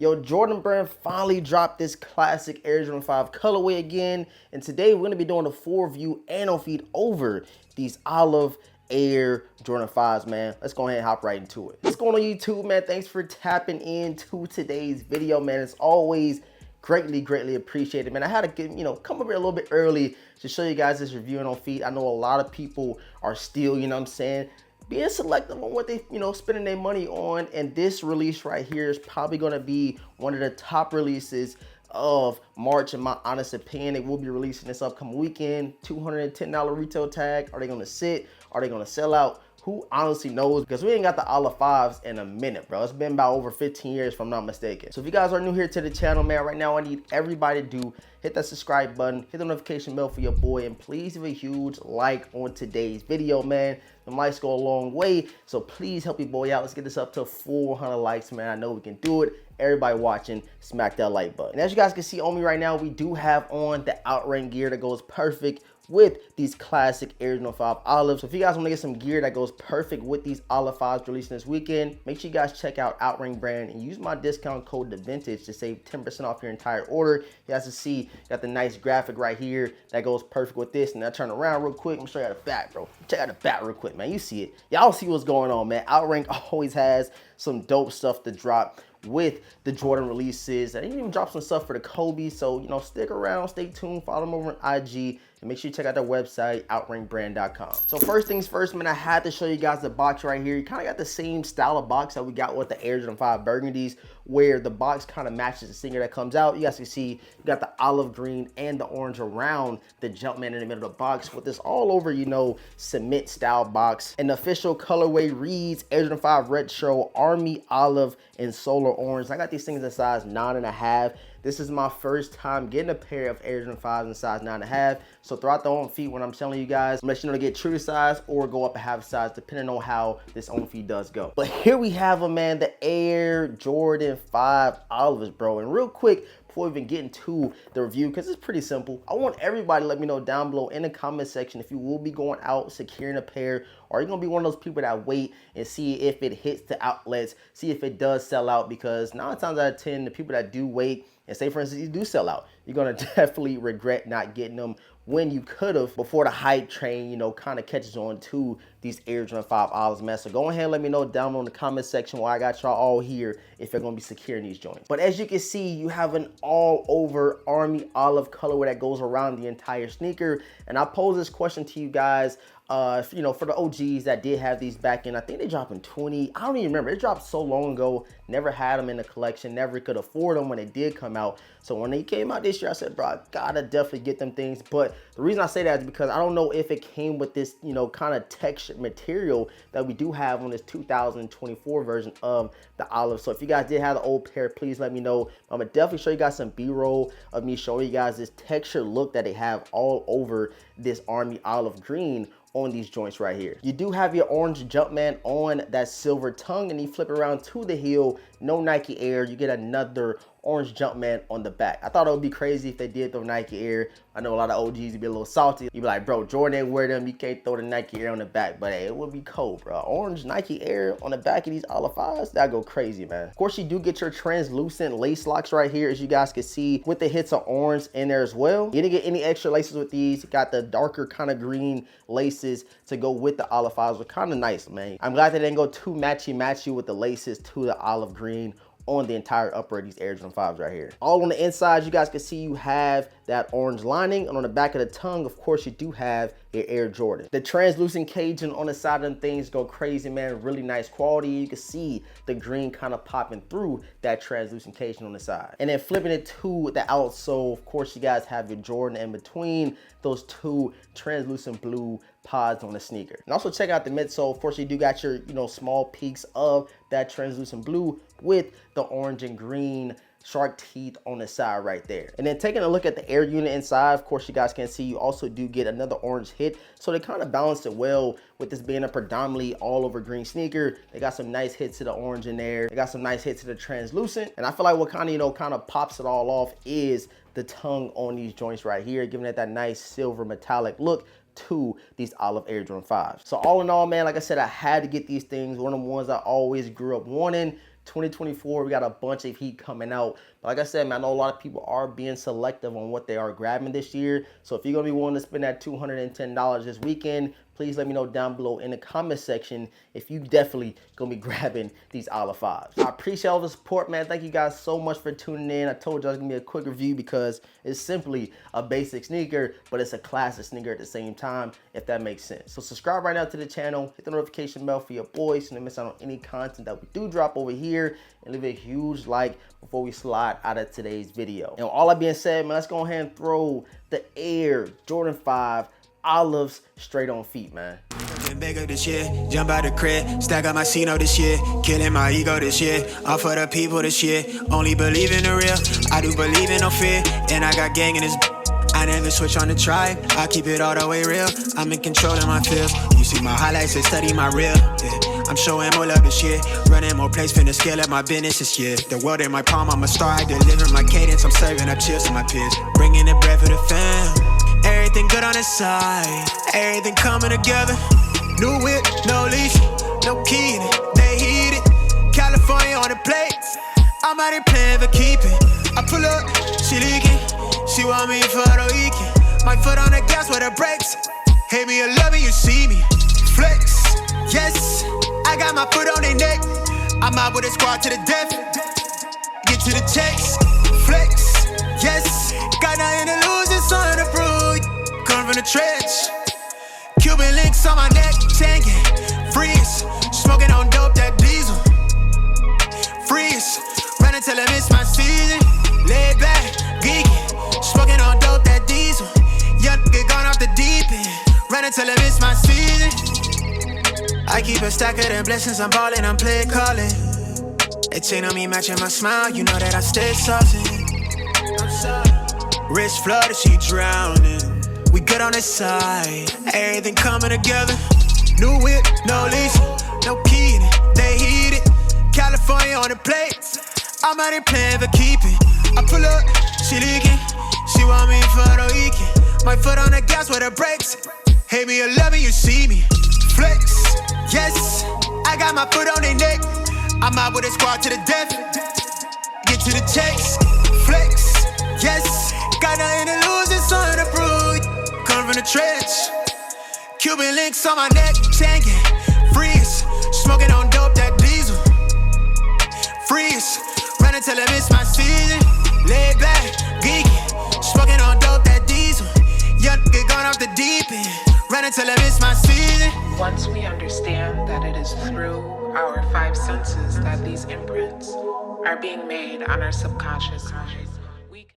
Yo, Jordan Brand finally dropped this classic Air Jordan 5 colorway again, and today we're going to be doing a full review and on feed over these olive Air Jordan 5s, man. Let's go ahead and hop right into it. What's going on YouTube, man? Thanks for tapping into today's video, man. It's always greatly appreciated, man. I had to get, come over here a little bit early to show you guys this review and on feed. I know a lot of people are still, being selective on what they, spending their money on. And this release right here is probably going to be one of the top releases of March, in my honest opinion. They will be releasing this upcoming weekend. $210 retail tag. Are they going to sit? Are they going to sell out? Who honestly knows? Because we ain't got the olive 5s in a minute, bro. It's been about over 15 years if I'm not mistaken. So if you guys are new here to the channel, man, right now I need everybody to hit that subscribe button, hit the notification bell for your boy, and please leave a huge like on today's video, man. The likes go a long way, so please help your boy out. Let's get this up to 400 likes, man. I know we can do it. Everybody watching, smack that like button. And as you guys can see on me right now, we do have on the OutRank gear that goes perfect with these classic Air Jordan 5 olives. So if you guys want to get some gear that goes perfect with these olive 5s releasing this weekend, make sure you guys check out OutRank Brand and use my discount code DeVintage to save 10% off your entire order. You guys can see, got the nice graphic right here that goes perfect with this. And I turn around real quick. I'm gonna show you out the back, bro. Check out the back real quick, man. You see it. Y'all see what's going on, man. OutRank always has some dope stuff to drop with the Jordan releases. And even drop some stuff for the Kobe. So, stick around, stay tuned, follow them over on IG, and make sure you check out their website, outrankbrand.com. So first things first, man, I had to show you guys the box right here. You kind of got the same style of box that we got with the Air Jordan 5 Burgundies, where the box kind of matches the sneaker that comes out. You guys can see you got the olive green and the orange around the Jumpman in the middle of the box with this all over, cement style box. And the official colorway reads Air Jordan 5 Retro Army Olive and Solar Orange. I got these things in size 9.5. This is my first time getting a pair of Air Jordan 5s in size 9.5. So throughout the on feed, when I'm telling you guys, I'm letting you know to get true to size or go up a half size, depending on how this on feed does go. But here we have them, man, the Air Jordan 5 olives, bro. And real quick, before we even get into the review, because it's pretty simple, I want everybody to let me know down below in the comment section if you will be going out securing a pair, or are you gonna be one of those people that wait and see if it hits the outlets, see if it does sell out? Because 9 times out of 10, the people that do wait, and say for instance you do sell out, you're gonna definitely regret not getting them when you could have before the hype train, kind of catches on to these Air Jordan 5 olives, man. So go ahead and let me know down below in the comment section why I got y'all all here if you're gonna be securing these joints. But as you can see, you have an all over army olive colorway that goes around the entire sneaker. And I pose this question to you guys, for the OGs that did have these back in, I think they dropped in 20, I don't even remember. It dropped so long ago, never had them in the collection, never could afford them when they did come out. So when they came out this year, I said, bro, I gotta definitely get them things. But the reason I say that is because I don't know if it came with this, kind of textured material that we do have on this 2024 version of the olive. So if you guys did have the old pair, please let me know. I'm gonna definitely show you guys some B-roll of me showing you guys this texture look that they have all over this army olive green on these joints right here. You do have your orange Jumpman on that silver tongue, and you flip it around to the heel, no Nike Air, you get another orange Jumpman on the back. I thought it would be crazy if they did throw Nike Air. I know a lot of OGs would be a little salty. You'd be like, bro, Jordan ain't wear them, you can't throw the Nike Air on the back. But hey, it would be cold, bro. Orange Nike Air on the back of these olive 5s, that'd go crazy, man. Of course, you do get your translucent lace locks right here, as you guys can see, with the hits of orange in there as well. You didn't get any extra laces with these. You got the darker kind of green laces to go with the olive 5s, which kind of nice, man. I'm glad they didn't go too matchy with the laces to the olive green on the entire upper of these Air Jordan 5s right here. All on the inside, you guys can see you have that orange lining, and on the back of the tongue, of course, you do have your Air Jordan. The translucent Cajun on the side of them things go crazy, man. Really nice quality. You can see the green kind of popping through that translucent Cajun on the side. And then flipping it to the outsole, of course, you guys have your Jordan in between those two translucent blue pods on the sneaker. And also check out the midsole. Of course, you do got your, small peaks of that translucent blue with the orange and green shark teeth on the side right there. And then taking a look at the air unit inside, of course, you guys can see you also do get another orange hit. So they kind of balance it well with this being a predominantly all over green sneaker. They got some nice hits to the orange in there. They got some nice hits to the translucent. And I feel like what kind of pops it all off is the tongue on these joints right here, giving it that nice silver metallic look to these olive Air Jordan 5s. So all in all, man, like I said, I had to get these things. One of the ones I always grew up wanting 2024, we got a bunch of heat coming out. But like I said, man, I know a lot of people are being selective on what they are grabbing this year. So if you're going to be willing to spend that $210 this weekend, please let me know down below in the comment section if you definitely gonna be grabbing these Olive 5s. I appreciate all the support, man. Thank you guys so much for tuning in. I told you I was gonna be a quick review because it's simply a basic sneaker, but it's a classic sneaker at the same time, if that makes sense. So subscribe right now to the channel, hit the notification bell for your boys so you don't miss out on any content that we do drop over here, and leave a huge like before we slide out of today's video. And with all that being said, man, let's go ahead and throw the Air Jordan 5 Olives straight on feet, man. Bigger this year, jump out the crib, stack up my Cino this year, killing my ego this year, all for the people this year, only believe in the real, I do believe in no fear, and I got gang in this, I never switch on the tribe, I keep it all the way real, I'm in control of my feels, you see my highlights and study my reel, yeah. I'm showing more love this year, running more plays, finna scale up my business this year, the world in my palm, I'm a star, I deliver my cadence, I'm serving up chills to my peers, bringing the bread for the fam. Everything good on the side, everything coming together. New whip, no leash, no key in it, they heat it. California on the plate, I'm out here playing for keeping. I pull up, she leaking, she want me for the weekend. My foot on the gas with the brakes, hate me or love me, you see me. Flex, yes, I got my foot on their neck. I'm out with a squad to the death, get to the checks. Flex, yes, got nothing to lose, it's on the proof. Come from the trench, Cuban links on my neck, tanking, freeze, smoking on dope, that diesel, freeze, running till I miss my season, lay back, geeky, smoking on dope, that diesel, young nigga gone off the deep end, running till I miss my season, I keep a stack of them blessings, I'm ballin', I'm play calling, they chain on me matching my smile, you know that I stay saucing, I'm sorry, wrist flooded, she drowning. We good on this side, everything coming together. New whip, no leash, no key in it, they heat it. California on the plate, I'm out here playing for keeping. I pull up, she leaking, she want me for the weekend. My foot on the gas with the brakes, hate me or love me, you see me. Flex, yes, I got my foot on their neck. I'm out with a squad to the death, get to the checks. Flex, yes, got nothing to lose, it's on the proof. From the trench, Cuban links on my neck, tanking, freeze, smoking on dope, that diesel, freeze, running till I miss my season, lay back, geeky, smoking on dope, that diesel, young nigga gone off the deep end, running till I miss my season. Once we understand that it is through our five senses that these imprints are being made on our subconscious mind,